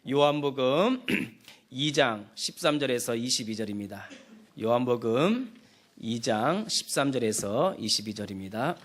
요한복음 2장 13절에서 22절입니다. 요한복음 2장 13절에서 22절입니다.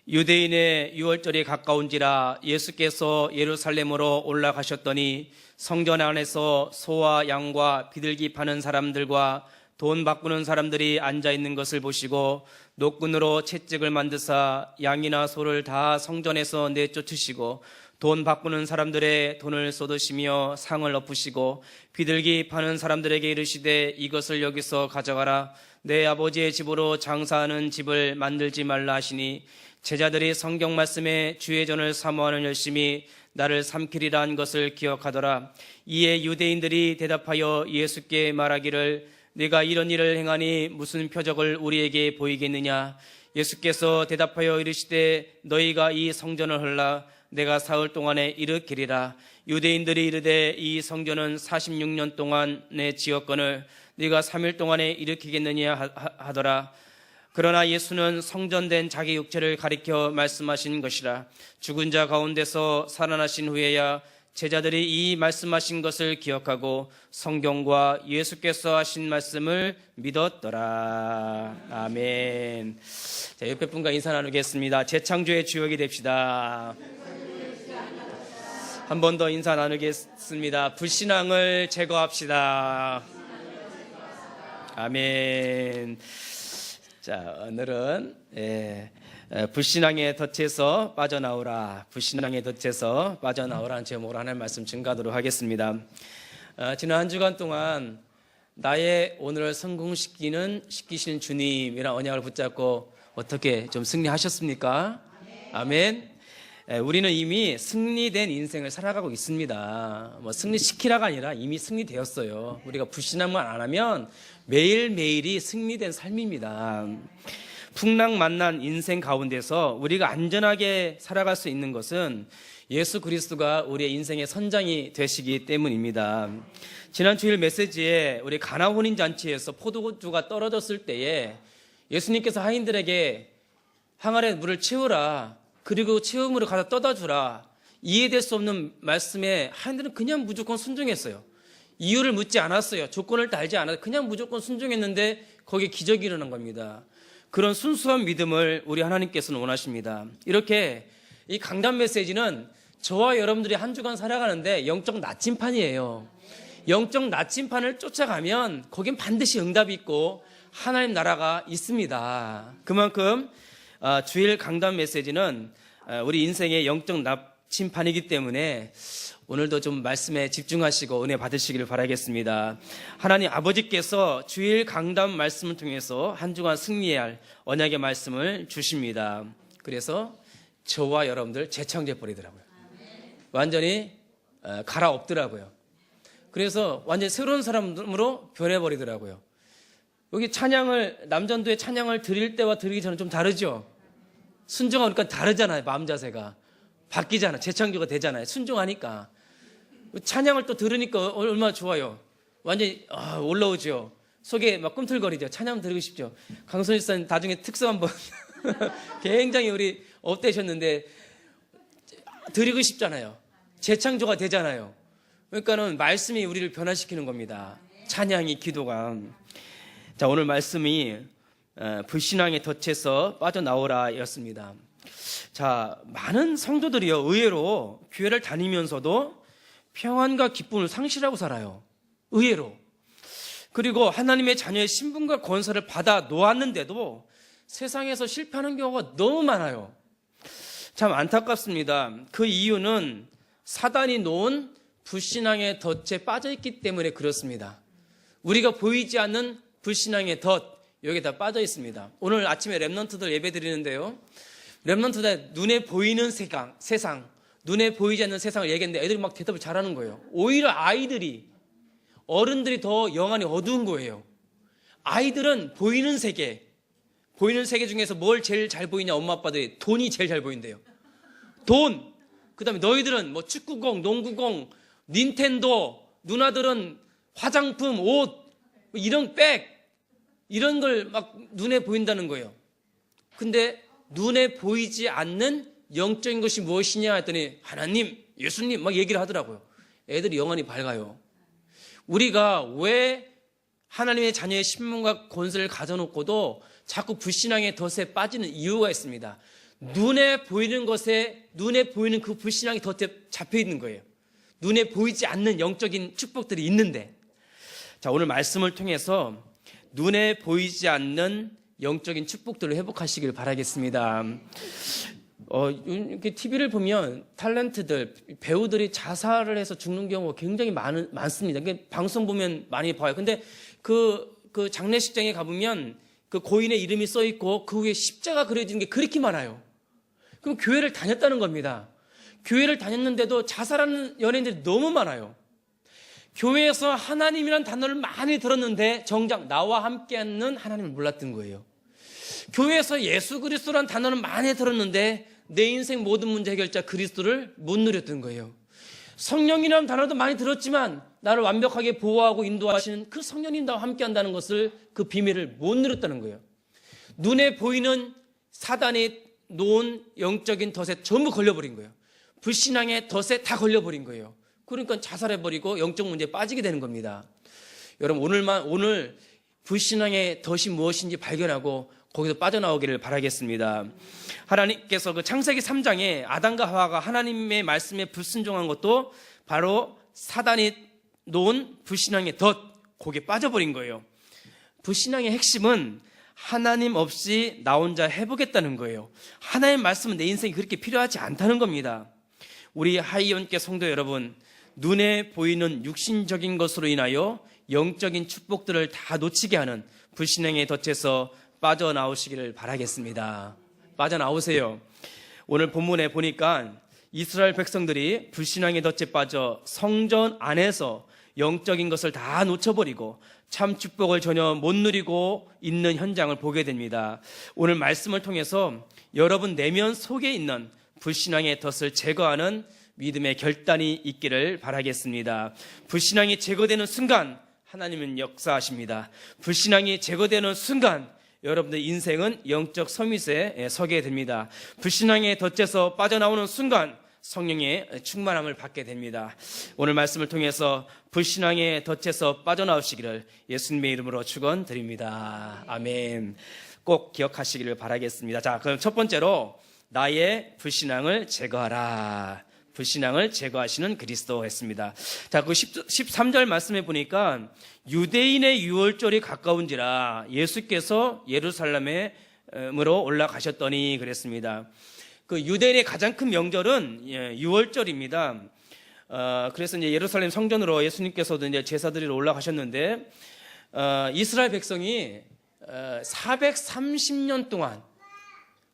유대인의 유월절이 가까운지라 예수께서 예루살렘으로 올라가셨더니 성전 안에서 소와 양과 비둘기 파는 사람들과 돈 바꾸는 사람들이 앉아있는 것을 보시고 노끈으로 채찍을 만드사 양이나 소를 다 성전에서 내쫓으시고 돈 바꾸는 사람들의 돈을 쏟으시며 상을 엎으시고 비둘기 파는 사람들에게 이르시되 이것을 여기서 가져가라. 내 아버지의 집으로 장사하는 집을 만들지 말라 하시니 제자들이 성경 말씀에 주의 전을 사모하는 열심히 나를 삼키리라 한 것을 기억하더라. 이에 유대인들이 대답하여 예수께 말하기를 네가 이런 일을 행하니 무슨 표적을 우리에게 보이겠느냐. 예수께서 대답하여 이르시되 너희가 이 성전을 헐라 내가 사흘 동안에 일으키리라. 유대인들이 이르되 이 성전은 46년 동안 내 지었거늘 네가 3일 동안에 일으키겠느냐 하더라. 그러나 예수는 성전된 자기 육체를 가리켜 말씀하신 것이라. 죽은 자 가운데서 살아나신 후에야 제자들이 이 말씀하신 것을 기억하고 성경과 예수께서 하신 말씀을 믿었더라. 아멘. 자, 옆에 분과 인사 나누겠습니다. 재창조의 주역이 됩시다. 한 번 더 인사 나누겠습니다. 불신앙을 제거합시다. 아멘. 자, 오늘은 불신앙의 덫에서 빠져나오라, 불신앙의 덫에서 빠져나오라는 제목으로 하나님 말씀 증가하도록 하겠습니다. 지난 한 주간 동안 나의 오늘을 성공시키시는 주님이란 언약을 붙잡고 어떻게 좀 승리하셨습니까? 아멘. 우리는 이미 승리된 인생을 살아가고 있습니다. 뭐 승리시키라가 아니라 이미 승리되었어요. 우리가 불신앙만 안 하면 매일매일이 승리된 삶입니다. 풍랑 만난 인생 가운데서 우리가 안전하게 살아갈 수 있는 것은 예수 그리스도가 우리의 인생의 선장이 되시기 때문입니다. 지난 주일 메시지에 우리 가나 혼인잔치에서 포도주가 떨어졌을 때에 예수님께서 하인들에게 항아리에 물을 채우라, 그리고 채움으로 가서 떠다 주라, 이해될 수 없는 말씀에 하인들은 그냥 무조건 순종했어요. 이유를 묻지 않았어요. 조건을 달지 않아서 그냥 무조건 순종했는데 거기에 기적이 일어난 겁니다. 그런 순수한 믿음을 우리 하나님께서는 원하십니다. 이렇게 이 강단 메시지는 저와 여러분들이 한 주간 살아가는데 영적 나침판이에요. 영적 나침판을 쫓아가면 거긴 반드시 응답이 있고 하나님 나라가 있습니다. 그만큼 주일 강단 메시지는 우리 인생의 영적 나침판이기 때문에 오늘도 좀 말씀에 집중하시고 은혜 받으시기를 바라겠습니다. 하나님 아버지께서 주일 강단 말씀을 통해서 한 주간 승리해야 할 언약의 말씀을 주십니다. 그래서 저와 여러분들 재창조해 버리더라고요. 완전히 갈아엎더라고요. 그래서 완전히 새로운 사람으로 변해버리더라고요. 여기 찬양을, 남전도에 찬양을 드릴 때와 드리기 전에 좀 다르죠? 순종하니까 다르잖아요. 마음 자세가 바뀌잖아요. 재창조가 되잖아요. 순종하니까. 찬양을 또 들으니까 얼마나 좋아요. 완전히 올라오죠. 속에 막 꿈틀거리죠. 찬양 들으고 싶죠. 강선희 씨는 나중에 특성 한번 굉장히 우리 업되셨는데 드리고 싶잖아요. 재창조가 되잖아요. 그러니까는 말씀이 우리를 변화시키는 겁니다. 찬양이, 기도가. 자, 오늘 말씀이 불신앙의 덫에서 빠져나오라 였습니다. 자, 많은 성도들이요, 의외로 교회를 다니면서도 평안과 기쁨을 상실하고 살아요. 의외로. 그리고 하나님의 자녀의 신분과 권세를 받아 놓았는데도 세상에서 실패하는 경우가 너무 많아요. 참 안타깝습니다. 그 이유는 사단이 놓은 불신앙의 덫에 빠져있기 때문에 그렇습니다. 우리가 보이지 않는 불신앙의 덫, 여기에 다 빠져 있습니다. 오늘 아침에 랩런트들 예배 드리는데요, 랩런트들 눈에 보이는 세상, 눈에 보이지 않는 세상을 얘기했는데 애들이 막 대답을 잘하는 거예요. 오히려 아이들이, 어른들이 더 영안이 어두운 거예요. 아이들은 보이는 세계 중에서 뭘 제일 잘 보이냐, 엄마 아빠들이 돈이 제일 잘 보인대요. 돈. 그 다음에 너희들은 뭐 축구공, 농구공, 닌텐도, 누나들은 화장품, 옷, 이런 백, 이런 걸 막 눈에 보인다는 거예요. 근데 눈에 보이지 않는 영적인 것이 무엇이냐 했더니 하나님, 예수님 막 얘기를 하더라고요. 애들이 영안이 밝아요. 우리가 왜 하나님의 자녀의 신분과 권세를 가져놓고도 자꾸 불신앙의 덫에 빠지는 이유가 있습니다. 눈에 보이는 것에, 눈에 보이는 그 불신앙의 덫에 잡혀 있는 거예요. 눈에 보이지 않는 영적인 축복들이 있는데, 자, 오늘 말씀을 통해서 눈에 보이지 않는 영적인 축복들을 회복하시길 바라겠습니다. 이렇게 TV를 보면 탤런트들, 배우들이 자살을 해서 죽는 경우가 굉장히 많습니다. 방송 보면 많이 봐요. 근데 그 장례식장에 가보면 그 고인의 이름이 써 있고 그 위에 십자가 그려지는 게 그렇게 많아요. 그럼 교회를 다녔다는 겁니다. 교회를 다녔는데도 자살하는 연예인들이 너무 많아요. 교회에서 하나님이라는 단어를 많이 들었는데 정작 나와 함께하는 하나님을 몰랐던 거예요. 교회에서 예수 그리스도라는 단어는 많이 들었는데 내 인생 모든 문제 해결자 그리스도를 못 누렸던 거예요. 성령이라는 단어도 많이 들었지만 나를 완벽하게 보호하고 인도하시는 그 성령님 나와 함께한다는 것을, 그 비밀을 못 누렸다는 거예요. 눈에 보이는 사단이 놓은 영적인 덫에 전부 걸려버린 거예요. 불신앙의 덫에 다 걸려버린 거예요. 그러니까 자살해버리고 영적 문제에 빠지게 되는 겁니다. 여러분, 오늘 불신앙의 덫이 무엇인지 발견하고 거기서 빠져나오기를 바라겠습니다. 하나님께서 그 창세기 3장에 아담과 하와가 하나님의 말씀에 불순종한 것도 바로 사단이 놓은 불신앙의 덫, 거기에 빠져버린 거예요. 불신앙의 핵심은 하나님 없이 나 혼자 해보겠다는 거예요. 하나님의 말씀은 내 인생이 그렇게 필요하지 않다는 겁니다. 우리 하이원께 성도 여러분, 눈에 보이는 육신적인 것으로 인하여 영적인 축복들을 다 놓치게 하는 불신앙의 덫에서 빠져나오시기를 바라겠습니다. 빠져나오세요. 오늘 본문에 보니까 이스라엘 백성들이 불신앙의 덫에 빠져 성전 안에서 영적인 것을 다 놓쳐버리고 참 축복을 전혀 못 누리고 있는 현장을 보게 됩니다. 오늘 말씀을 통해서 여러분 내면 속에 있는 불신앙의 덫을 제거하는 믿음의 결단이 있기를 바라겠습니다. 불신앙이 제거되는 순간 하나님은 역사하십니다. 불신앙이 제거되는 순간 여러분들 인생은 영적 서밋에 서게 됩니다. 불신앙의 덫에서 빠져나오는 순간 성령의 충만함을 받게 됩니다. 오늘 말씀을 통해서 불신앙의 덫에서 빠져나오시기를 예수님의 이름으로 축원드립니다. 아멘. 꼭 기억하시기를 바라겠습니다. 자, 그럼 첫 번째로 나의 불신앙을 제거하라. 불신앙을 제거하시는 그리스도 했습니다. 자, 그 13절 말씀해 보니까 유대인의 유월절이 가까운지라 예수께서 예루살렘으로 올라가셨더니 그랬습니다. 그 유대인의 가장 큰 명절은 유월절입니다. 그래서 이제 예루살렘 성전으로 예수님께서도 이제 제사드리러 올라가셨는데 이스라엘 백성이 430년 동안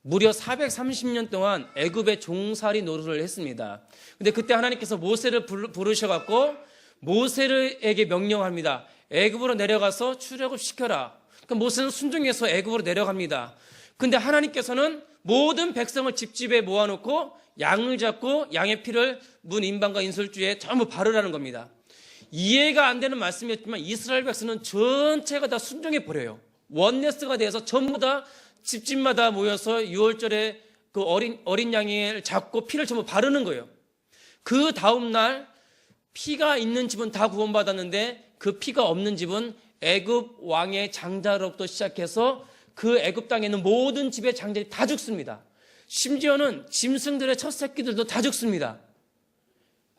무려 430년 동안 애굽의 종살이 노릇을 했습니다. 근데 그때 하나님께서 모세를 부르셔갖고 모세에게 명령합니다. 애굽으로 내려가서 출애굽 시켜라. 그러니까 모세는 순종해서 애굽으로 내려갑니다. 근데 하나님께서는 모든 백성을 집집에 모아놓고 양을 잡고 양의 피를 문 인방과 인솔주에 전부 바르라는 겁니다. 이해가 안 되는 말씀이었지만 이스라엘 백성은 전체가 다 순종해 버려요. 원네스가 돼서 전부 다 집집마다 모여서 6월절에 그 어린 양을 잡고 피를 전부 바르는 거예요. 그 다음 날 피가 있는 집은 다 구원받았는데 그 피가 없는 집은 애굽 왕의 장자로부터 시작해서 그 애굽 땅에 있는 모든 집의 장자들이 다 죽습니다. 심지어는 짐승들의 첫 새끼들도 다 죽습니다.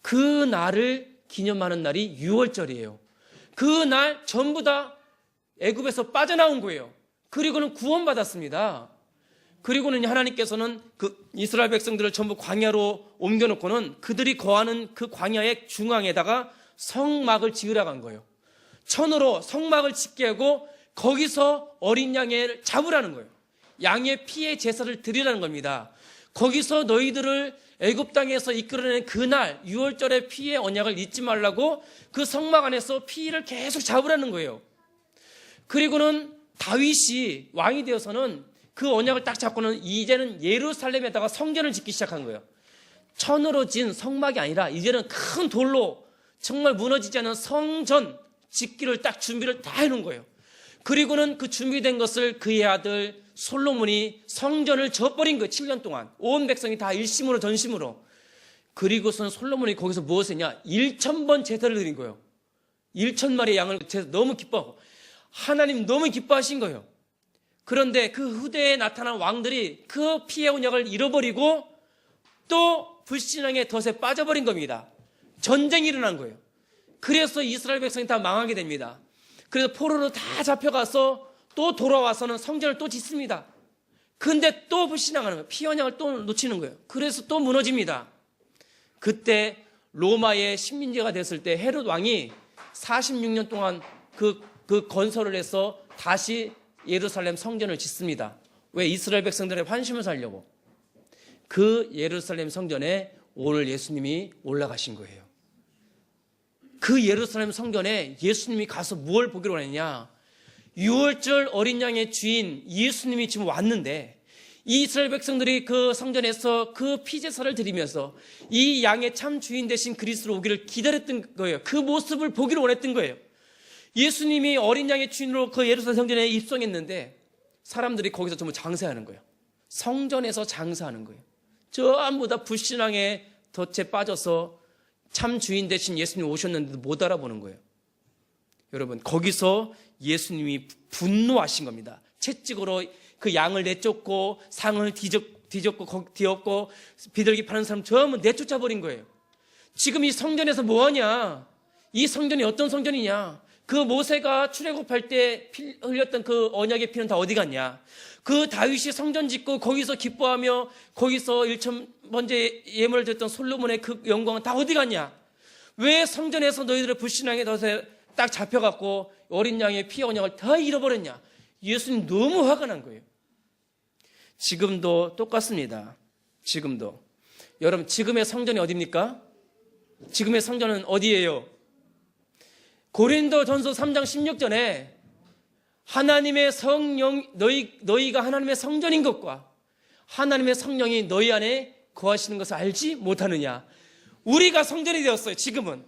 그 날을 기념하는 날이 6월절이에요. 그 날 전부 다 애굽에서 빠져나온 거예요. 그리고는 구원받았습니다. 그리고는 하나님께서는 그 이스라엘 백성들을 전부 광야로 옮겨놓고는 그들이 거하는 그 광야의 중앙에다가 성막을 지으라고 한 거예요. 천으로 성막을 짓게 하고 거기서 어린 양을 잡으라는 거예요. 양의 피의 제사를 드리라는 겁니다. 거기서 너희들을 애굽 땅에서 이끌어낸 그날 6월절의 피의 언약을 잊지 말라고 그 성막 안에서 피를 계속 잡으라는 거예요. 그리고는 다윗이 왕이 되어서는 그 언약을 딱 잡고는 이제는 예루살렘에다가 성전을 짓기 시작한 거예요. 천으로 진 성막이 아니라 이제는 큰 돌로 정말 무너지지 않은 성전 짓기를 딱 준비를 다 해놓은 거예요. 그리고는 그 준비된 것을 그의 아들 솔로몬이 성전을 져버린 거예요. 7년 동안 온 백성이 다 일심으로 전심으로. 그리고서는 솔로몬이 거기서 무엇을 했냐? 1,000번 제사를 드린 거예요. 1,000마리의 양을 제사 너무 기뻐하고 하나님 너무 기뻐하신 거예요. 그런데 그 후대에 나타난 왕들이 그 피해온 약을 잃어버리고 또 불신앙의 덫에 빠져버린 겁니다. 전쟁이 일어난 거예요. 그래서 이스라엘 백성이 다 망하게 됩니다. 그래서 포로로 다 잡혀가서 또 돌아와서는 성전을 또 짓습니다. 근데 또 불신앙하는 거예요. 피해온 약을 또 놓치는 거예요. 그래서 또 무너집니다. 그때 로마의 식민지가 됐을 때 헤롯 왕이 46년 동안 그 건설을 해서 다시 예루살렘 성전을 짓습니다. 왜? 이스라엘 백성들의 환심을 살려고. 그 예루살렘 성전에 오늘 예수님이 올라가신 거예요. 그 예루살렘 성전에 예수님이 가서 무엇을 보기로 원했냐? 6월절 어린 양의 주인 예수님이 지금 왔는데 이 이스라엘 백성들이 그 성전에서 그 피제사를 드리면서 이 양의 참 주인 되신 그리스도로 오기를 기다렸던 거예요. 그 모습을 보기를 원했던 거예요. 예수님이 어린 양의 주인으로 그 예루살렘 성전에 입성했는데 사람들이 거기서 전부 장사하는 거예요. 성전에서 장사하는 거예요. 전부 다 불신앙의 덫에 빠져서 참 주인 되신 예수님이 오셨는데도 못 알아보는 거예요. 여러분, 거기서 예수님이 분노하신 겁니다. 채찍으로 그 양을 내쫓고 상을 뒤엎고 비둘기 파는 사람 전부 내쫓아 버린 거예요. 지금 이 성전에서 뭐하냐? 이 성전이 어떤 성전이냐? 그 모세가 출애굽할 때 흘렸던 그 언약의 피는 다 어디 갔냐? 그 다윗이 성전 짓고 거기서 기뻐하며 거기서 1,000번째 예물을 드렸던 솔로몬의 그 영광은 다 어디 갔냐? 왜 성전에서 너희들의 불신앙의 덫에 딱 잡혀갖고 어린 양의 피 언약을 다 잃어버렸냐? 예수님 너무 화가 난 거예요. 지금도 똑같습니다. 지금도. 여러분, 지금의 성전이 어디입니까? 지금의 성전은 어디예요? 고린도전서 3장 16절에 하나님의 성령, 너희가 하나님의 성전인 것과 하나님의 성령이 너희 안에 거하시는 것을 알지 못하느냐? 우리가 성전이 되었어요. 지금은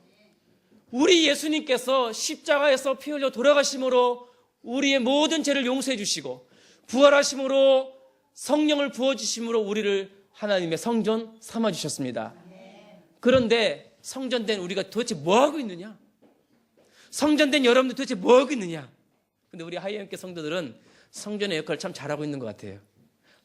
우리 예수님께서 십자가에서 피 흘려 돌아가심으로 우리의 모든 죄를 용서해 주시고 부활하심으로 성령을 부어주심으로 우리를 하나님의 성전 삼아주셨습니다. 그런데 성전된 우리가 도대체 뭐하고 있느냐? 성전된 여러분들 도대체 뭐하고 있느냐? 근데 우리 하이엠께 성도들은 성전의 역할을 참 잘하고 있는 것 같아요.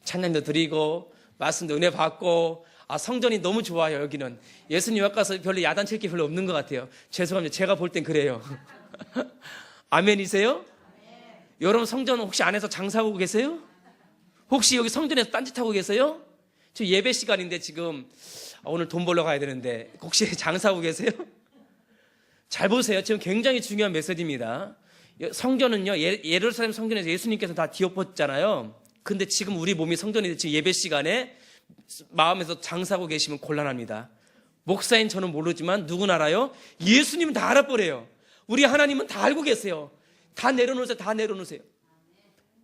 찬양도 드리고 말씀도 은혜 받고 성전이 너무 좋아요. 여기는 예수님 앞 가서 별로 야단칠 게 별로 없는 것 같아요. 죄송합니다. 제가 볼 땐 그래요. 아멘이세요? 여러분 성전 혹시 안에서 장사하고 계세요? 혹시 여기 성전에서 딴짓하고 계세요? 저 예배 시간인데 지금 오늘 돈 벌러 가야 되는데 혹시 장사하고 계세요? 잘 보세요. 지금 굉장히 중요한 메시지입니다. 성전은요, 예루살렘 성전에서 예수님께서 다 뒤엎었잖아요. 근데 지금 우리 몸이 성전이 지금 예배 시간에 마음에서 장사하고 계시면 곤란합니다. 목사인 저는 모르지만 누군 알아요? 예수님은 다 알아버려요. 우리 하나님은 다 알고 계세요. 다 내려놓으세요. 다 내려놓으세요.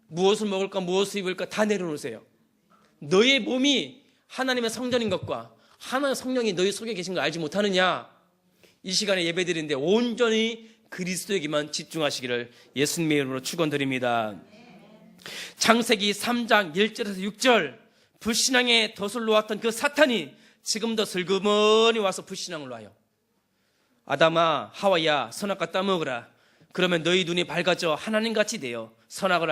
무엇을 먹을까 무엇을 입을까 다 내려놓으세요. 너의 몸이 하나님의 성전인 것과 하나님의 성령이 너희 속에 계신 걸 알지 못하느냐? 이 시간에 예배드리는데 온전히 그리스도에게만 집중하시기를 예수님의 이름으로 축원드립니다. 창세기 3장 1절에서 6절 불신앙의 덫을 놓았던 그 사탄이 지금도 슬그머니 와서 불신앙을 놔요. 아담아 하와야 선악과 따먹으라. 그러면 너희 눈이 밝아져 하나님같이 되어 선악을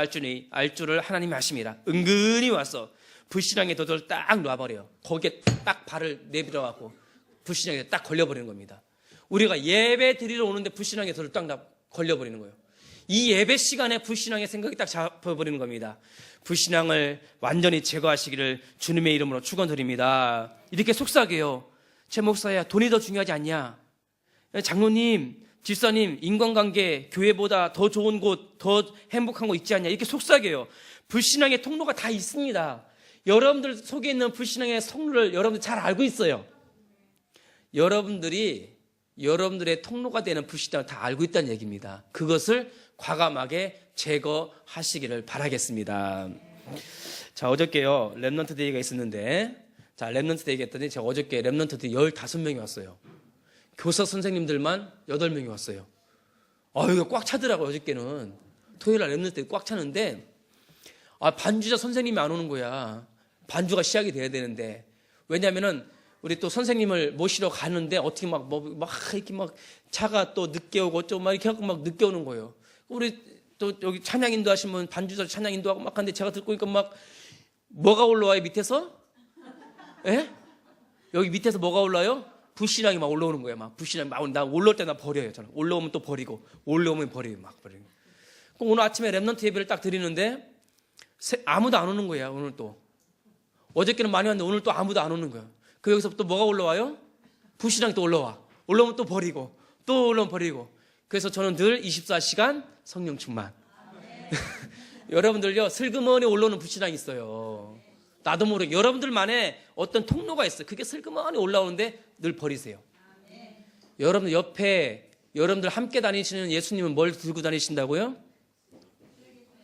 알 줄을 하나님이 하심이라. 은근히 와서 불신앙의 덫을 딱 놔버려요. 거기에 딱 발을 내밀어갖고 불신앙에 딱 걸려버리는 겁니다. 우리가 예배 드리러 오는데 불신앙의 덫을 딱 걸려버리는 거예요. 이 예배 시간에 불신앙의 생각이 딱 잡혀버리는 겁니다. 불신앙을 완전히 제거하시기를 주님의 이름으로 축원드립니다. 이렇게 속삭여요. 제 목사야, 돈이 더 중요하지 않냐? 장로님, 집사님, 인간관계, 교회보다 더 좋은 곳, 더 행복한 곳 있지 않냐? 이렇게 속삭여요. 불신앙의 통로가 다 있습니다. 여러분들 속에 있는 불신앙의 통로를 여러분들 잘 알고 있어요. 여러분들의 통로가 되는 불신앙을 다 알고 있다는 얘기입니다. 그것을 과감하게 제거하시기를 바라겠습니다. 자, 어저께요, 랩넌트 데이가 있었는데, 랩넌트 데이가 했더니 제가 어저께 랩넌트 데이 15명이 왔어요. 교사 선생님들만 8명이 왔어요. 이거 꽉 차더라고요, 어저께는. 토요일 날 랩런트 꽉 차는데 반주자 선생님이 안 오는 거야. 반주가 시작이 돼야 되는데. 왜냐면은 우리 또 선생님을 모시러 가는데 어떻게 막 이렇게 막 차가 또 늦게 오고 좀 막 이렇게 하고 막 늦게 오는 거예요. 우리 또 여기 찬양 인도하시면 반주자 찬양 인도하고 막 하는데 제가 듣고 있으니까 막 뭐가 올라와요 밑에서? 예? 여기 밑에서 뭐가 올라요? 불신앙이 막 올라오는 거예요. 막 불신앙이 막 나 올라올 때 나 버려요. 저는 올라오면 또 버리고 올라오면 버리고 막 버리고. 그럼 오늘 아침에 랩런트 예배를 딱 드리는데 아무도 안 오는 거야. 오늘 또 어저께는 많이 왔는데 오늘 또 아무도 안 오는 거야. 그 여기서부터 뭐가 올라와요? 불신앙이 또 올라와. 올라오면 또 버리고 또 올라오면 버리고. 그래서 저는 늘 24시간 성령 충만. 여러분들요 슬그머니 올라오는 불신앙이 있어요. 나도 모르게 여러분들만의 어떤 통로가 있어요. 그게 슬그머니 올라오는데 늘 버리세요. 여러분들 옆에 여러분들 함께 다니시는 예수님은 뭘 들고 다니신다고요?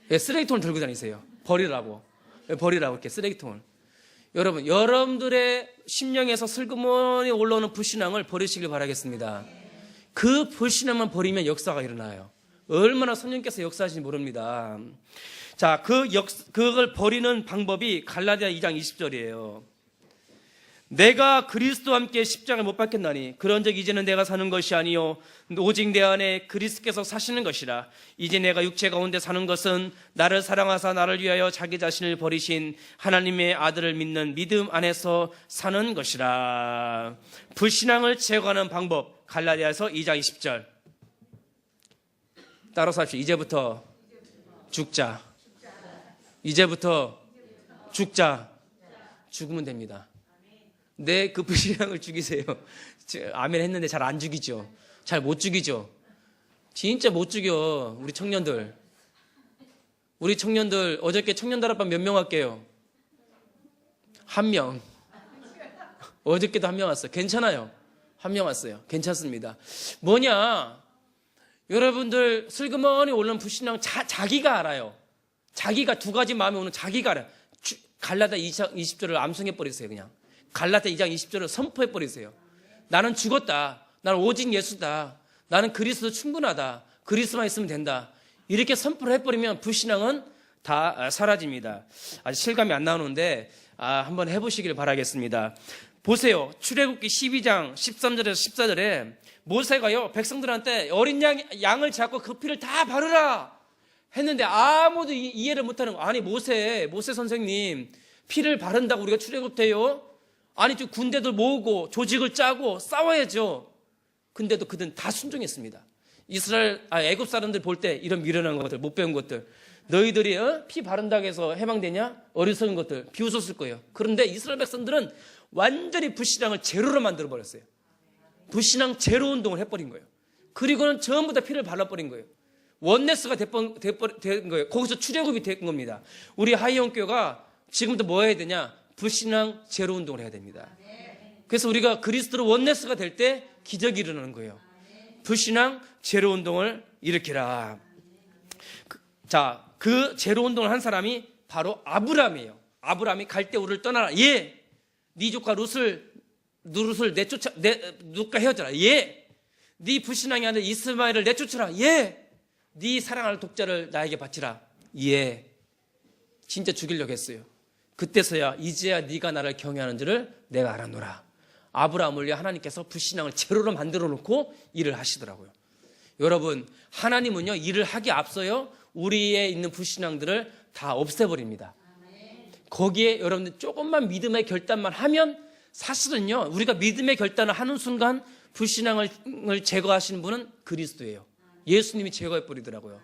네, 쓰레기통을 들고 다니세요. 버리라고. 버리라고 이렇게 쓰레기통을. 여러분, 여러분들의 심령에서 슬그머니 올라오는 불신앙을 버리시길 바라겠습니다. 그 불신앙만 버리면 역사가 일어나요. 얼마나 성령께서 역사하시는지 모릅니다. 자, 그걸 버리는 방법이 갈라디아 2장 20절이에요. 내가 그리스도와 함께 십자가를 못 박혔나니 그런즉 이제는 내가 사는 것이 아니요 오직 내 안에 그리스도께서 사시는 것이라. 이제 내가 육체 가운데 사는 것은 나를 사랑하사 나를 위하여 자기 자신을 버리신 하나님의 아들을 믿는 믿음 안에서 사는 것이라. 불신앙을 제거하는 방법 갈라디아서 2장 20절 따라서 합시다. 이제부터 죽자. 이제부터 죽자. 죽으면 됩니다. 내 그 불신앙을 죽이세요. 아멘 했는데 잘 안 죽이죠. 잘 못 죽이죠. 진짜 못 죽여. 우리 청년들 어저께 청년 다락방 몇 명 할게요? 1명. 어저께도 1명 왔어요. 괜찮아요. 1명 왔어요. 괜찮습니다. 뭐냐, 여러분들 슬그머니 올라오는 불신앙 자기가 알아요. 자기가 두 가지 마음이 오는 자기가 알아요. 갈라디아 2장 20절을 암송해 버리세요. 그냥 갈라디아 2장 20절을 선포해 버리세요. 나는 죽었다. 나는 오직 예수다. 나는 그리스도 충분하다. 그리스도만 있으면 된다. 이렇게 선포를 해버리면 불신앙은 다 사라집니다. 아직 실감이 안 나오는데 한번 해보시길 바라겠습니다. 보세요. 출애굽기 12장 13절에서 14절에 모세가요 백성들한테 어린 양을 잡고 그 피를 다 바르라 했는데 아무도 이해를 못하는 거. 아니 모세 선생님, 피를 바른다고 우리가 출애굽돼요? 아니 좀 군대들 모으고 조직을 짜고 싸워야죠. 근데도 그들은 다 순종했습니다. 애굽 사람들 볼 때 이런 미련한 것들, 못 배운 것들, 너희들이 피 바른다고 해서 해방되냐? 어리석은 것들 비웃었을 거예요. 그런데 이스라엘 백성들은 완전히 불신앙을 제로로 만들어 버렸어요. 불신앙 제로 운동을 해버린 거예요. 그리고는 전부 다 피를 발라버린 거예요. 원네스가 된 거예요. 거기서 출애굽이 된 겁니다. 우리 하이원교가 지금부터 뭐 해야 되냐? 불신앙 제로 운동을 해야 됩니다. 그래서 우리가 그리스도로 원네스가 될 때 기적이 일어나는 거예요. 불신앙 제로 운동을 일으키라. 그 제로 운동을 한 사람이 바로 아브라함이에요. 아브라함이 갈대우를 떠나라. 예. 네 조카 룻을 룻과 헤어져라. 예. 네 불신앙의 아들 이스마엘을 내쫓으라. 예. 네 사랑할 독자를 나에게 바치라. 예. 진짜 죽이려고 했어요. 그때서야 이제야 네가 나를 경외하는 줄을 내가 알아노라. 아브라함을 위해 하나님께서 불신앙을 제로로 만들어 놓고 일을 하시더라고요. 여러분, 하나님은요 일을 하기 앞서요 우리에 있는 불신앙들을 다 없애버립니다. 거기에 여러분들 조금만 믿음의 결단만 하면, 사실은요 우리가 믿음의 결단을 하는 순간 불신앙을 제거하시는 분은 그리스도예요. 예수님이 제거해 버리더라고요.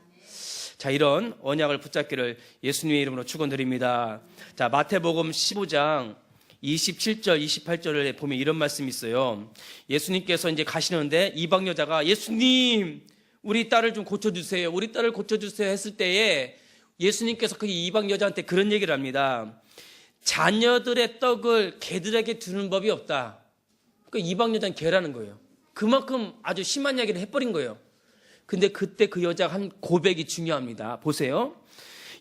자, 이런 언약을 붙잡기를 예수님의 이름으로 축원드립니다. 자, 마태복음 15장 27절 28절에 보면 이런 말씀이 있어요. 예수님께서 이제 가시는데 이방 여자가 예수님 우리 딸을 좀 고쳐주세요, 우리 딸을 고쳐주세요 했을 때에 예수님께서 그 이방 여자한테 그런 얘기를 합니다. 자녀들의 떡을 개들에게 주는 법이 없다. 그 이방 여자는 개라는 거예요. 그만큼 아주 심한 이야기를 해버린 거예요. 근데 그때 그 여자가 한 고백이 중요합니다. 보세요.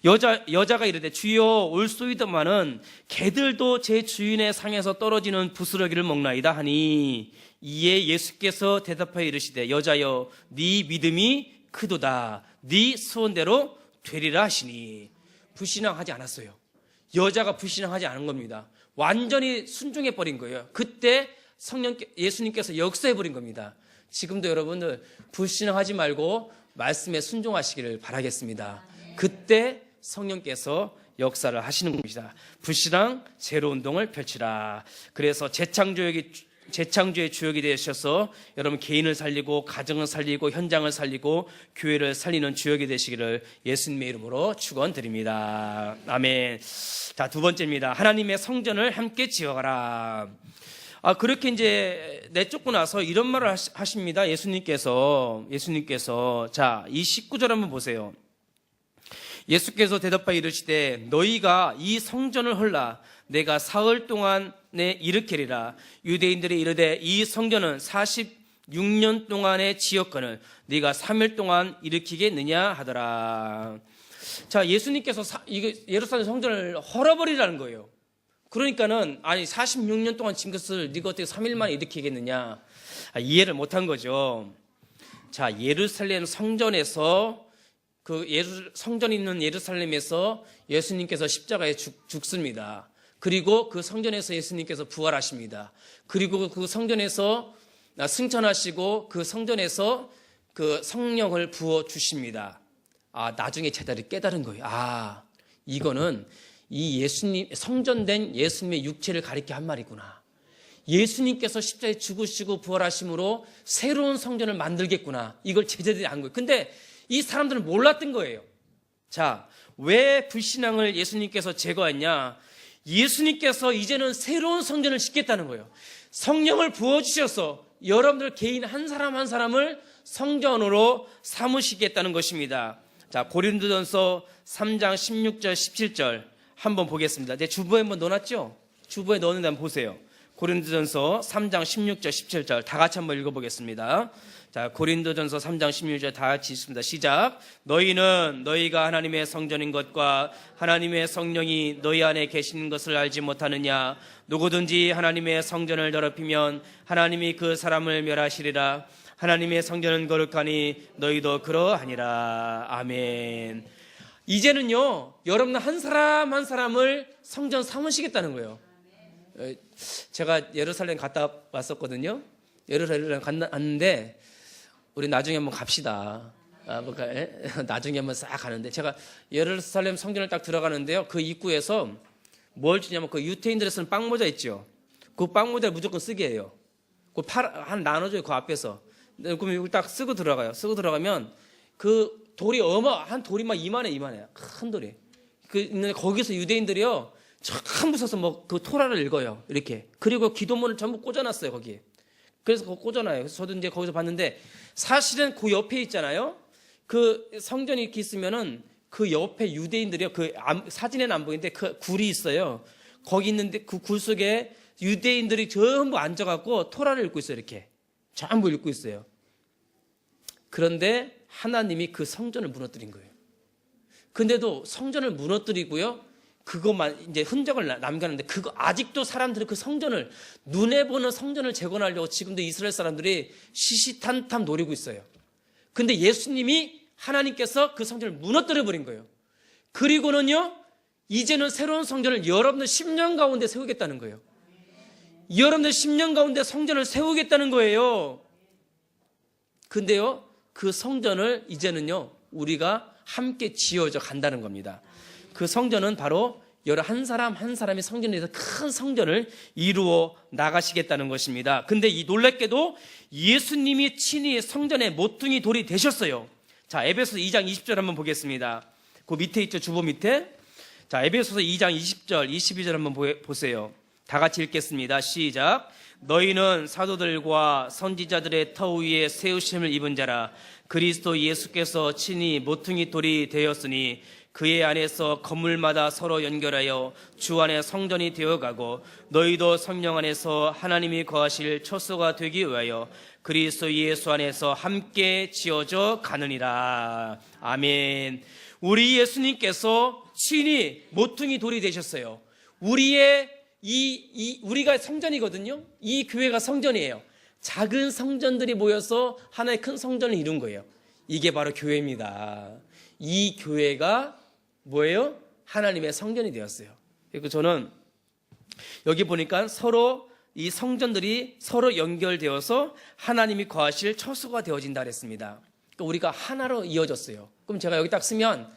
여자가 이르되 주여 올소이다마는 개들도 제 주인의 상에서 떨어지는 부스러기를 먹나이다 하니, 이에 예수께서 대답하여 이르시되 여자여 네 믿음이 크도다. 네 소원대로 되리라 하시니. 불신앙하지 않았어요. 여자가 불신앙하지 않은 겁니다. 완전히 순종해 버린 거예요. 그때 예수님께서 역사해 버린 겁니다. 지금도 여러분들 불신앙하지 말고 말씀에 순종하시기를 바라겠습니다. 그때 성령께서 역사를 하시는 겁니다. 불신앙 제로운동을 펼치라. 그래서 재창조의 주역이 되셔서 여러분 개인을 살리고 가정을 살리고 현장을 살리고 교회를 살리는 주역이 되시기를 예수님의 이름으로 축원드립니다. 아멘. 자, 두 번째입니다. 하나님의 성전을 함께 지어가라. 그렇게 이제 내쫓고 나서 이런 말을 하십니다. 예수님께서. 자, 이 19절 한번 보세요. 예수께서 대답하여 이르시되 너희가 이 성전을 헐라 내가 사흘 동안에 일으키리라. 유대인들이 이르되 이 성전은 46년 동안의 지었거늘 네가 3일 동안 일으키겠느냐 하더라. 자, 예수님께서 예루살렘 성전을 헐어버리라는 거예요. 그러니까는 아니 46년 동안 진 것을 네가 어떻게 3일 만에 일으키겠느냐, 이해를 못한 거죠. 자, 예루살렘 성전에서 성전이 있는 예루살렘에서 예수님께서 십자가에 죽습니다. 그리고 그 성전에서 예수님께서 부활하십니다. 그리고 그 성전에서 승천하시고 그 성전에서 그 성령을 부어 주십니다. 나중에 제자들이 깨달은 거예요. 이거는 이 성전된 예수님의 육체를 가리켜 한 말이구나. 예수님께서 십자가에 죽으시고 부활하심으로 새로운 성전을 만들겠구나. 이걸 제자들이 안 거예요. 근데 이 사람들은 몰랐던 거예요. 자, 왜 불신앙을 예수님께서 제거했냐? 예수님께서 이제는 새로운 성전을 짓겠다는 거예요. 성령을 부어주셔서 여러분들 개인 한 사람 한 사람을 성전으로 삼으시겠다는 것입니다. 자, 고린도전서 3장 16절 17절 한번 보겠습니다. 내 주부에 한번 넣어놨죠? 주부에 넣었는데 한번 보세요. 고린도전서 3장 16절 17절 다 같이 한번 읽어보겠습니다. 자, 고린도전서 3장 16절 다 같이 읽습니다. 시작. 너희는 너희가 하나님의 성전인 것과 하나님의 성령이 너희 안에 계시는 것을 알지 못하느냐? 누구든지 하나님의 성전을 더럽히면 하나님이 그 사람을 멸하시리라. 하나님의 성전은 거룩하니 너희도 그러하니라. 아멘. 이제는요, 여러분 한 사람 한 사람을 성전 삼으시겠다는 거예요. 제가 예루살렘 갔다 왔었거든요. 예루살렘 갔는데 우리 나중에 한번 갑시다. 나중에 한번 싹 가는데 제가 예루살렘 성전을 딱 들어가는데요, 그 입구에서 뭘 주냐면 그 유태인들이 쓰는 빵모자 있죠. 그 빵모자를 무조건 쓰게 해요. 한 나눠줘요. 그 앞에서. 그럼 이걸 딱 쓰고 들어가요. 쓰고 들어가면 그 돌이 한 돌이 막 이만해요. 큰 돌이. 거기서 유대인들이요, 참 무서워서 그 토라를 읽어요. 이렇게. 그리고 기도문을 전부 꽂아놨어요, 거기에. 그래서 그거 꽂아놔요. 그래서 저도 이제 거기서 봤는데 사실은 그 옆에 있잖아요. 그 성전이 이렇게 있으면은 그 옆에 유대인들이요, 사진에는 안 보이는데 그 굴이 있어요. 거기 있는데 그 굴 속에 유대인들이 전부 앉아갖고 토라를 읽고 있어요. 이렇게. 전부 읽고 있어요. 그런데 하나님이 그 성전을 무너뜨린 거예요. 근데도 성전을 무너뜨리고요, 그것만 이제 흔적을 남겼는데 아직도 사람들이 그 성전을, 눈에 보는 성전을 재건하려고 지금도 이스라엘 사람들이 시시탄탄 노리고 있어요. 근데 예수님이, 하나님께서 그 성전을 무너뜨려 버린 거예요. 그리고는요, 이제는 새로운 성전을 여러분들 10년 가운데 세우겠다는 거예요. 여러분들 10년 가운데 성전을 세우겠다는 거예요. 근데요, 그 성전을 이제는요, 우리가 함께 지어져 간다는 겁니다. 그 성전은 바로 한 사람 한 사람이 성전에서 큰 성전을 이루어 나가시겠다는 것입니다. 근데 이 놀랍게도 예수님이 친히 성전의 모퉁이 돌이 되셨어요. 자, 에베소서 2장 20절 한번 보겠습니다. 그 밑에 있죠, 주보 밑에. 자, 에베소서 2장 20절 22절 한번 보세요. 다 같이 읽겠습니다. 시작. 너희는 사도들과 선지자들의 터 위에 세우심을 입은 자라. 그리스도 예수께서 친히 모퉁이 돌이 되었으니 그의 안에서 건물마다 서로 연결하여 주 안에 성전이 되어가고 너희도 성령 안에서 하나님이 거하실 초소가 되기 위하여 그리스도 예수 안에서 함께 지어져 가느니라. 아멘. 우리 예수님께서 친히 모퉁이 돌이 되셨어요. 우리가 성전이거든요. 이 교회가 성전이에요. 작은 성전들이 모여서 하나의 큰 성전을 이룬 거예요. 이게 바로 교회입니다. 이 교회가 뭐예요? 하나님의 성전이 되었어요. 그리고 저는 여기 보니까 서로 이 성전들이 서로 연결되어서 하나님이 거하실 처소가 되어진다 그랬습니다. 그러니까 우리가 하나로 이어졌어요. 그럼 제가 여기 딱 쓰면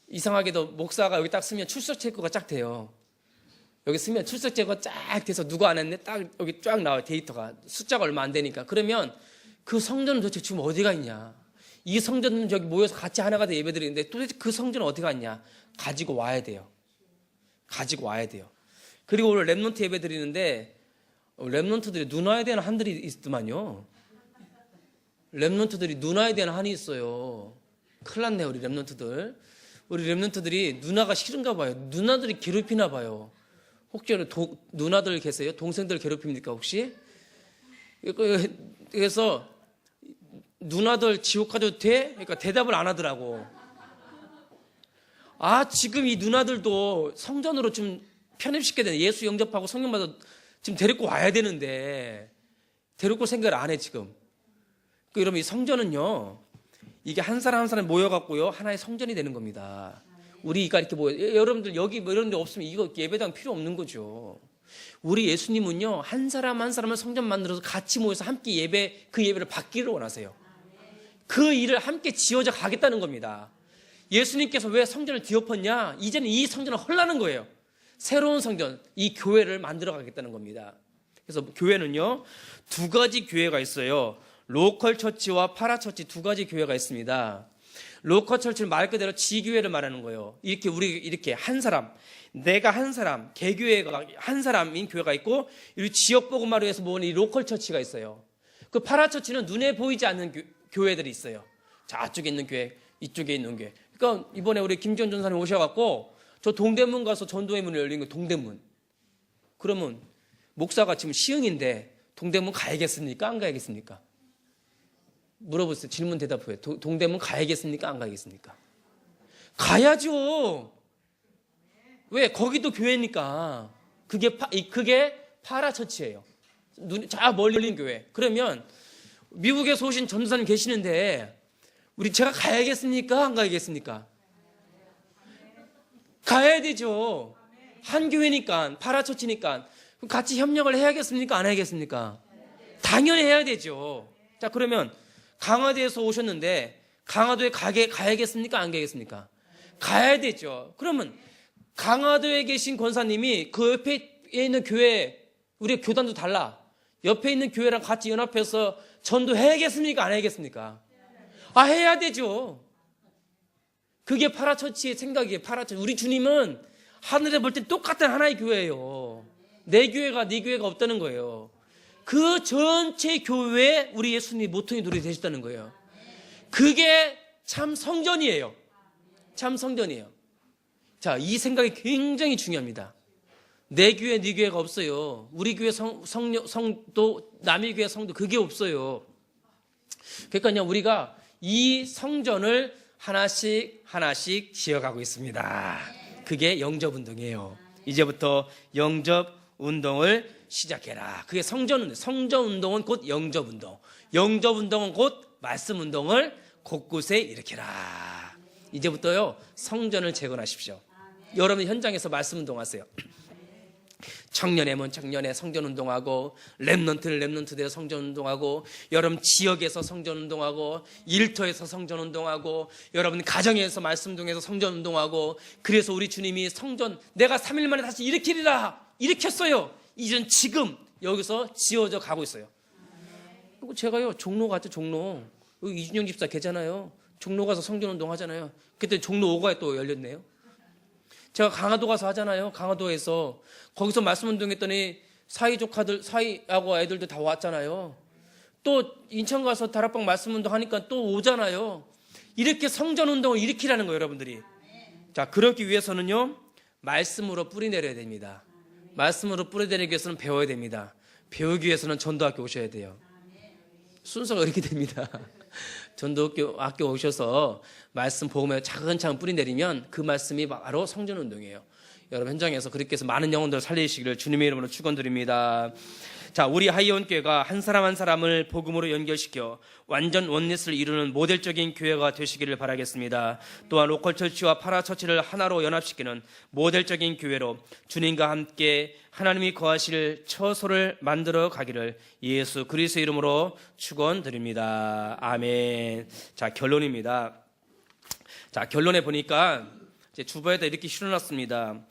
이상하게도 목사가 여기 딱 쓰면 출석 체크가 쫙 돼요. 여기 쓰면 출석 체크가 쫙 돼서 누가 안 했네 딱 여기 쫙 나와요. 데이터가 숫자가 얼마 안 되니까. 그러면 그 성전은 도대체 지금 어디가 있냐? 이 성전은 저기 모여서 같이 하나가 돼 예배드리는데 도대체 그 성전은 어디 갔냐? 가지고 와야 돼요. 가지고 와야 돼요. 그리고 오늘 랩넌트 예배 드리는데 랩넌트들이 눈 와야 되는 한들이 있더만요. 랩넌트들이 눈 와야 되는 한이 있어요. 큰일 났네 우리 랩넌트들. 우리 랩넌트들이 누나가 싫은가 봐요. 누나들이 괴롭히나 봐요. 혹시 누나들 계세요? 동생들 괴롭힙니까 혹시? 그래서 누나들 지옥 가도 돼? 그러니까 대답을 안 하더라고. 지금 이 누나들도 성전으로 좀 편입시켜야 되는 예수 영접하고 성령 받아 지금 데리고 와야 되는데 데리고 생각을 안 해 지금. 여러분 이 성전은요 이게 한 사람 한 사람 모여갖고요 하나의 성전이 되는 겁니다. 우리가 이렇게 여러분들 여기 뭐 이런 데 없으면 이거 예배당 필요 없는 거죠. 우리 예수님은요 한 사람 한 사람을 성전 만들어서 같이 모여서 함께 그 예배를 받기를 원하세요. 그 일을 함께 지어져 가겠다는 겁니다. 예수님께서 왜 성전을 뒤엎었냐? 이제는 이 성전은 헐라는 거예요. 새로운 성전, 이 교회를 만들어 가겠다는 겁니다. 그래서 교회는요 두 가지 교회가 있어요. 로컬 처치와 파라처치 두 가지 교회가 있습니다. 로컬 처치는 말 그대로 지교회를 말하는 거예요. 이렇게 한 사람, 내가 한 사람, 개교회가 한 사람인 교회가 있고, 이 지역 복음화를 위해서 모으는 이 로컬 처치가 있어요. 그 파라처치는 눈에 보이지 않는 교회들이 있어요. 저쪽에 있는 교회, 이쪽에 있는 교회. 그러니까 이번에 우리 김지원 전사님 오셔갖고 저 동대문 가서 전도의 문이 열린 거 동대문. 그러면 목사가 지금 시흥인데 동대문 가야겠습니까? 안 가야겠습니까? 물어보세요. 질문 대답해요. 동대문 가야겠습니까? 안 가야겠습니까? 가야죠. 왜? 거기도 교회니까. 그게 파라처치예요. 저 멀리 있는 교회. 그러면 미국에서 오신 전도사님 계시는데 제가 가야겠습니까? 안 가야겠습니까? 가야 되죠. 한 교회니까, 파라처치니까. 같이 협력을 해야겠습니까? 안 해야겠습니까? 당연히 해야 되죠. 자, 그러면 강화도에서 오셨는데 강화도에 가야겠습니까? 안 가야겠습니까? 가야 되죠. 그러면 강화도에 계신 권사님이 그 옆에 있는 교회, 우리 교단도 달라. 옆에 있는 교회랑 같이 연합해서 전도해야겠습니까? 안 해야겠습니까? 해야 되죠. 그게 파라처치의 생각이에요. 파라처치. 우리 주님은 하늘에 볼 때 똑같은 하나의 교회예요. 내 교회가 네 교회가 없다는 거예요. 그 전체 교회에 우리 예수님이 모퉁이 돌이 되셨다는 거예요. 그게 참 성전이에요. 참 성전이에요. 자, 이 생각이 굉장히 중요합니다. 내 교회, 네 교회가 없어요. 우리 교회 성도, 남의 교회 성도 그게 없어요. 그러니까요, 우리가 이 성전을 하나씩 지어가고 있습니다. 그게 영접운동이에요. 이제부터 영접운동을 시작해라. 그게 성전운동은 곧 영접운동. 영접운동은 곧 말씀운동을 곳곳에 일으켜라. 이제부터요 성전을 재건하십시오. 여러분 현장에서 말씀운동하세요. 청년회면 청년회 성전운동하고, 랩넌트대로 성전운동하고, 여러분 지역에서 성전운동하고, 일터에서 성전운동하고, 여러분 가정에서 말씀동에서 성전운동하고. 그래서 우리 주님이 성전 내가 3일 만에 다시 일으키리라 일으켰어요. 이젠 지금 여기서 지어져 가고 있어요. 그리고 제가요 종로 갔죠. 종로 여기 이준영 집사 계잖아요. 종로 가서 성전운동 하잖아요. 그때 종로 5가에 또 열렸네요. 제가 강화도 가서 하잖아요. 강화도에서 거기서 말씀운동했더니 사이하고 애들도 다 왔잖아요. 또 인천 가서 다락방 말씀운동 하니까 또 오잖아요. 이렇게 성전운동을 일으키라는 거예요, 여러분들이. 자, 그러기 위해서는요 말씀으로 뿌리내려야 됩니다. 말씀으로 뿌리내리기 위해서는 배워야 됩니다. 배우기 위해서는 전도학교 오셔야 돼요. 순서가 이렇게 됩니다. 전도학교 오셔서 말씀 복음에 차근차근 뿌리내리면 그 말씀이 바로 성전운동이에요. 여러분 현장에서 그렇게 해서 많은 영혼들을 살리시기를 주님의 이름으로 축원드립니다. 자, 우리 하이온 교회가 한 사람 한 사람을 복음으로 연결시켜 완전 원넷을 이루는 모델적인 교회가 되시기를 바라겠습니다. 또한 로컬처치와 파라처치를 하나로 연합시키는 모델적인 교회로 주님과 함께 하나님이 거하실 처소를 만들어 가기를 예수 그리스도의 이름으로 축원드립니다. 아멘. 자, 결론입니다. 자, 결론에 보니까 이제 주보에다 이렇게 실어놨습니다.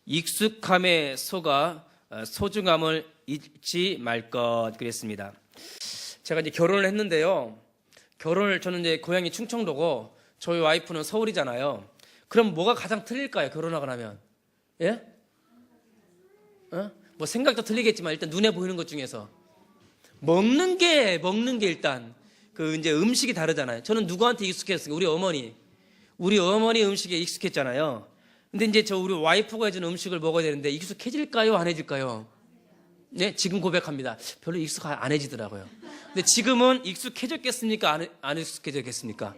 익숙함에 속아 소중함을 잊지 말 것 그랬습니다. 제가 이제 결혼을 했는데요. 저는 이제 고향이 충청도고 저희 와이프는 서울이잖아요. 그럼 뭐가 가장 틀릴까요? 결혼하고 나면? 예? 뭐 생각도 틀리겠지만 일단 눈에 보이는 것 중에서 먹는 게 일단 그 이제 음식이 다르잖아요. 저는 누구한테 익숙했어요? 우리 어머니 음식에 익숙했잖아요. 근데 이제 우리 와이프가 해준 음식을 먹어야 되는데 익숙해질까요? 안 해질까요? 네, 지금 고백합니다. 별로 안 해지더라고요. 근데 지금은 익숙해졌겠습니까? 안 익숙해졌겠습니까?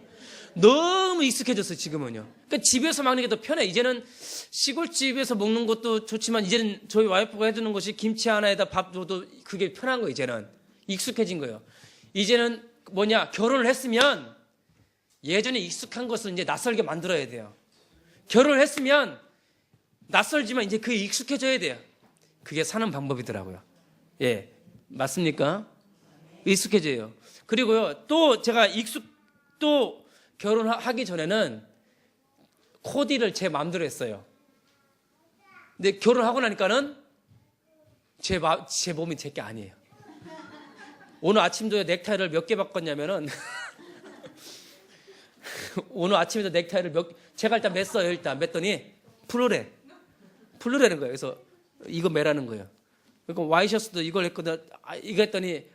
너무 익숙해졌어요, 지금은요. 그러니까 집에서 먹는 게 더 편해. 이제는 시골집에서 먹는 것도 좋지만 이제는 저희 와이프가 해주는 것이 김치 하나에다 밥 줘도 그게 편한 거예요, 이제는. 익숙해진 거예요. 이제는 결혼을 했으면 예전에 익숙한 것을 이제 낯설게 만들어야 돼요. 결혼을 했으면 낯설지만 이제 그게 익숙해져야 돼요. 그게 사는 방법이더라고요. 예, 맞습니까? 익숙해져요. 그리고요, 또 제가 또 결혼하기 전에는 코디를 제 마음대로 했어요. 근데 결혼하고 나니까는 제 몸이 제 게 아니에요. 오늘 아침도 넥타이를 몇 개 바꿨냐면은 오늘 아침에도 넥타이를 제가 일단 맸더니 플루레는 거예요. 그래서 이거 매라는 거예요. 그러니까 와이셔츠도 이걸 했거든. 이거 했더니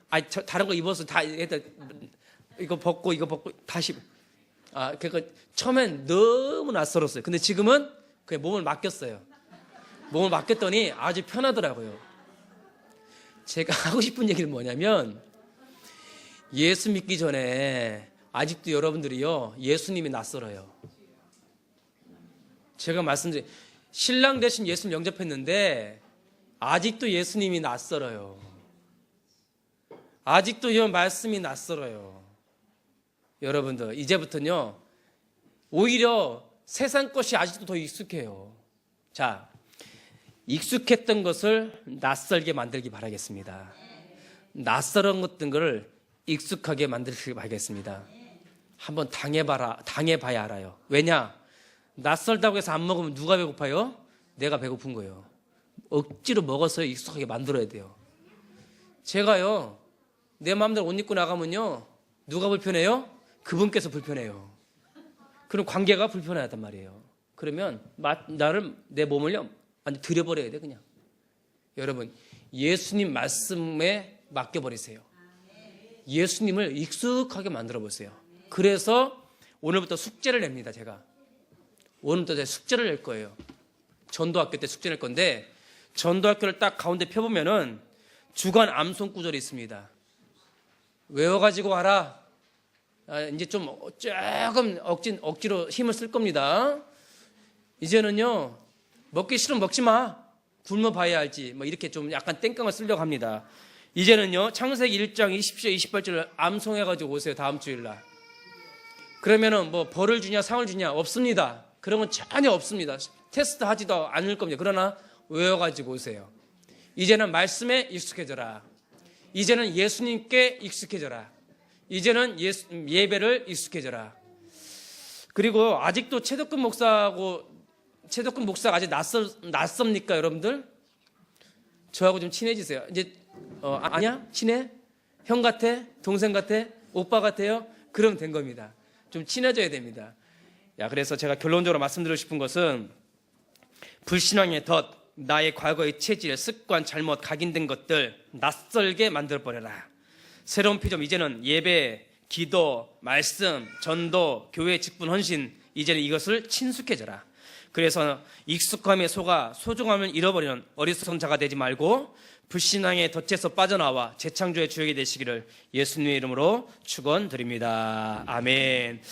다른 거 입어서 다 이거 벗고 다시 그러니까 처음엔 너무 낯설었어요. 근데 지금은 그냥 몸을 맡겼어요. 몸을 맡겼더니 아주 편하더라고요. 제가 하고 싶은 얘기는 뭐냐면 예수 믿기 전에 아직도 여러분들이요 예수님이 낯설어요. 제가 말씀드린 신랑 대신 예수님 영접했는데 아직도 예수님이 낯설어요. 아직도 이 말씀이 낯설어요. 여러분들 이제부터는요 오히려 세상 것이 아직도 더 익숙해요. 자, 익숙했던 것을 낯설게 만들기 바라겠습니다. 낯설은 것들을 익숙하게 만들기 바라겠습니다. 한번 당해봐야 알아요. 왜냐? 낯설다고 해서 안 먹으면 누가 배고파요? 내가 배고픈 거예요. 억지로 먹어서 익숙하게 만들어야 돼요. 제가요 내 마음대로 옷 입고 나가면요 누가 불편해요? 그분께서 불편해요. 그럼 관계가 불편하단 말이에요. 그러면 내 몸을요 완전 들여버려야 돼 그냥. 여러분 예수님 말씀에 맡겨버리세요. 예수님을 익숙하게 만들어 보세요. 그래서 오늘부터 숙제를 냅니다. 제가 오늘부터 숙제를 낼 거예요. 전도학교 때 숙제 낼 건데 전도학교를 딱 가운데 펴보면은 주간 암송 구절이 있습니다. 외워가지고 와라. 이제 좀 조금 억지로 힘을 쓸 겁니다. 이제는요 먹기 싫으면 먹지 마. 굶어 봐야 알지. 이렇게 좀 약간 땡깡을 쓰려고 합니다. 이제는요 창세기 1장 20절 28절을 암송해가지고 오세요. 다음 주일날. 그러면은 벌을 주냐 상을 주냐 없습니다. 그런 건 전혀 없습니다. 테스트 하지도 않을 겁니다. 그러나 외워가지고 오세요. 이제는 말씀에 익숙해져라. 이제는 예수님께 익숙해져라. 이제는 예배를 익숙해져라. 그리고 아직도 최덕근 목사가 아직 낯섭니까 여러분들? 저하고 좀 친해지세요. 이제 아니야? 친해? 형 같아? 동생 같아? 오빠 같아요? 그러면 된 겁니다. 좀 친해져야 됩니다. 그래서 제가 결론적으로 말씀드리고 싶은 것은 불신앙의 덫, 나의 과거의 체질, 습관, 잘못, 각인된 것들 낯설게 만들어버려라. 새로운 피점, 이제는 예배, 기도, 말씀, 전도, 교회 직분, 헌신, 이제는 이것을 친숙해져라. 그래서 익숙함에 속아 소중함을 잃어버리는 어리석은 자가 되지 말고 불신앙의 덫에서 빠져나와 재창조의 주역이 되시기를 예수님의 이름으로 축원드립니다. 아멘.